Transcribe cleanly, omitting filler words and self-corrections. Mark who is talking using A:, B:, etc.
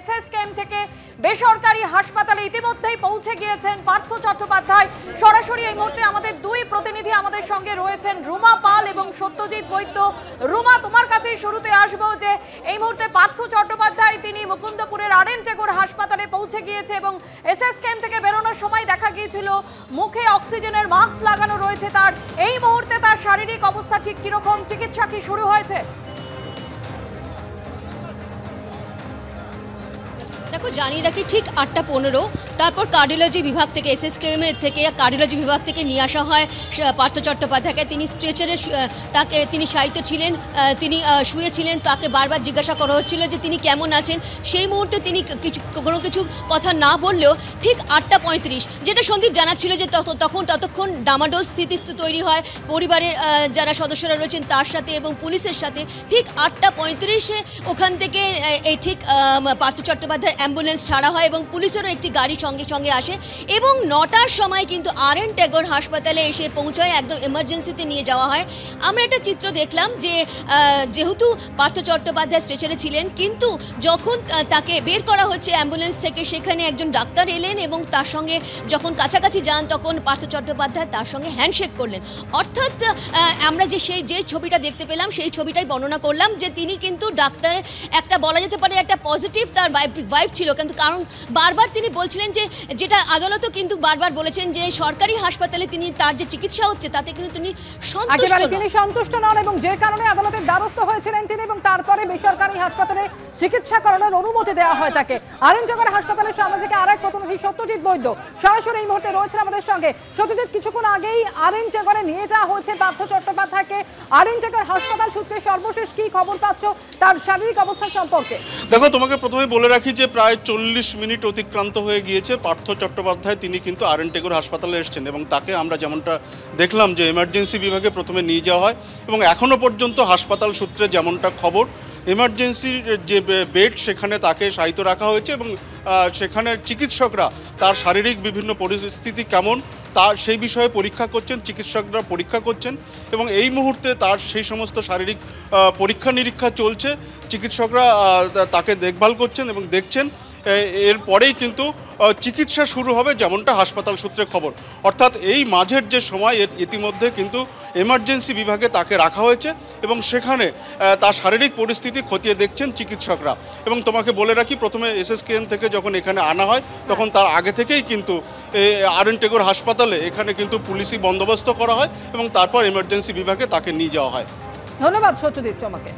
A: SSKM থেকে বেসরকারি হাসপাতালে ইতিমধ্যেই পৌঁছে গিয়েছেন পার্থ চট্টোপাধ্যায়। সরাসরি এই মুহূর্তে আমাদের দুই প্রতিনিধি আমাদের সঙ্গে রয়েছেন, রুমা পাল এবং সত্যজিৎ বৈদ্য। রুমা, তোমার কাছেই শুরুতে আসবো যে এই মুহূর্তে পার্থ চট্টোপাধ্যায় তিনি মুকুন্দপুরের আরএন টেগোর হাসপাতালে পৌঁছে গিয়েছে এবং এসএসকেএম থেকে বেরোনোর সময় দেখা গিয়েছিল মুখে অক্সিজেনের মাস্ক লাগানো রয়েছে তার। এই মুহূর্তে তার শারীরিক অবস্থা ঠিক কিরকম, চিকিৎসা কি শুরু হয়েছে?
B: দেখো, জানিয়ে রাখি ঠিক 8:15 তারপর কার্ডিওলজি বিভাগ থেকে এসএসকেএম থেকে কার্ডিওলজি বিভাগ থেকে নিয়ে আসা হয় পার্থ চট্টোপাধ্যায়কে। তিনি স্ট্রেচারে তাকে তিনি শায়িত ছিলেন, তিনি শুয়েছিলেন। তাকে বারবার জিজ্ঞাসা করা হচ্ছিল যে তিনি কেমন আছেন। সেই মুহূর্তে তিনি কোনো কিছু কথা না বললেও ঠিক 8:35, যেটা সন্দীপ জানাচ্ছিল যে ততক্ষণ ডামাডোল স্থিতি তৈরি হয় পরিবারের যারা সদস্যরা রয়েছেন তার সাথে এবং পুলিশের সাথে। ঠিক 8:35 ওখান থেকে এই ঠিক পার্থ চট্টোপাধ্যায় অ্যাম্বুলেন্স ছাড়া হয় এবং পুলিশেরও একটি গাড়ি সঙ্গে সঙ্গে আসে এবং 9টার সময় কিন্তু আরএন টেগোর হাসপাতালে এসে পৌঁছায়, একদম এমার্জেন্সিতে নিয়ে যাওয়া হয়। আমরা একটা চিত্র দেখলাম যে যেহেতু পার্থ চট্টোপাধ্যায় স্ট্রেচারে ছিলেন, কিন্তু যখন তাকে বের করা হচ্ছে অ্যাম্বুলেন্স থেকে সেখানে একজন ডাক্তার এলেন এবং তার সঙ্গে যখন কাছাকাছি যান তখন পার্থ চট্টোপাধ্যায় তার সঙ্গে হ্যান্ডশেক করলেন। অর্থাৎ আমরা যে ছবিটা দেখতে পেলাম সেই ছবিটাই বর্ণনা করলাম যে তিনি কিন্তু ডাক্তার একটা বলা যেতে পারে একটা পজিটিভ তার ভাইব ছিল, কিন্তু কারণ বারবার তিনি বলছিলেন যে যেটা আদালতও কিন্তু বারবার বলেছেন যে সরকারি হাসপাতালে তিনি তার যে চিকিৎসা হচ্ছে তাতে কিন্তু তিনি
A: সন্তুষ্ট নন এবং যে কারণে আদালতের দ্বারস্থ হয়েছিলেন তিনি এবং তারপরে বেসরকারি হাসপাতালে চিকিৎসা করানোর অনুমতি দেওয়া হয় তাকে। আরএন টেগোর হাসপাতালের সামনে থেকে আরেক প্রতিনিধি সত্যজিৎ বৈদ্য সরাসরি এই মুহূর্তে রয়েছেন আমাদের সঙ্গে। সত্যজিৎ, কিছুক্ষণ আগেই আরএন টেগোরে নিয়ে যাওয়া হয়েছে পার্থ চট্টোপাধ্যায়কে। আরএন টেগোর হাসপাতাল সূত্রে সর্বশেষ কি খবর পাচ্ছ তার শারীরিক অবস্থা সম্পর্কে?
C: দেখো, তোমাকে প্রথমে বলে রাখি যে প্রায় 40 মিনিট অতিক্রান্ত হয়ে গিয়েছে। পার্থ চট্টোপাধ্যায় তিনি কিন্তু আরএন টেগোর হাসপাতালে এসেছেন এবং তাকে আমরা যেমনটা দেখলাম যে এমার্জেন্সি বিভাগে প্রথমে নিয়ে যাওয়া হয় এবং এখনও পর্যন্ত হাসপাতাল সূত্রে যেমনটা খবর এমার্জেন্সির যে বেড সেখানে তাকে শায়িত রাখা হয়েছে এবং সেখানে চিকিৎসকরা তার শারীরিক বিভিন্ন পরিস্থিতি কেমন তার সেই বিষয়ে পরীক্ষা করছেন, চিকিৎসকরা পরীক্ষা করছেন এবং এই মুহূর্তে তার সেই সমস্ত শারীরিক পরীক্ষা নিরীক্ষা চলছে। চিকিৎসকরা তাকে দেখভাল করছেন এবং দেখছেন। এরপরেই কিন্তু চিকিৎসা শুরু হবে যেমনটা হাসপাতাল সূত্রে খবর। অর্থাৎ এই মাঝের যে সময় ইতিমধ্যে কিন্তু এমার্জেন্সি বিভাগে তাকে রাখা হয়েছে এবং সেখানে তার শারীরিক পরিস্থিতি খতিয়ে দেখছেন চিকিৎসকরা। এবং তোমাকে বলে রাখি, প্রথমে এসএসকেএম থেকে যখন এখানে আনা হয় তখন তার আগে থেকেই কিন্তু আরএন টেগোর হাসপাতালে এখানে কিন্তু পুলিশি বন্দোবস্ত করা হয় এবং তারপর এমার্জেন্সি বিভাগে তাকে নিয়ে যাওয়া হয়।
A: ধন্যবাদ সত্যজিৎ তোমাকে।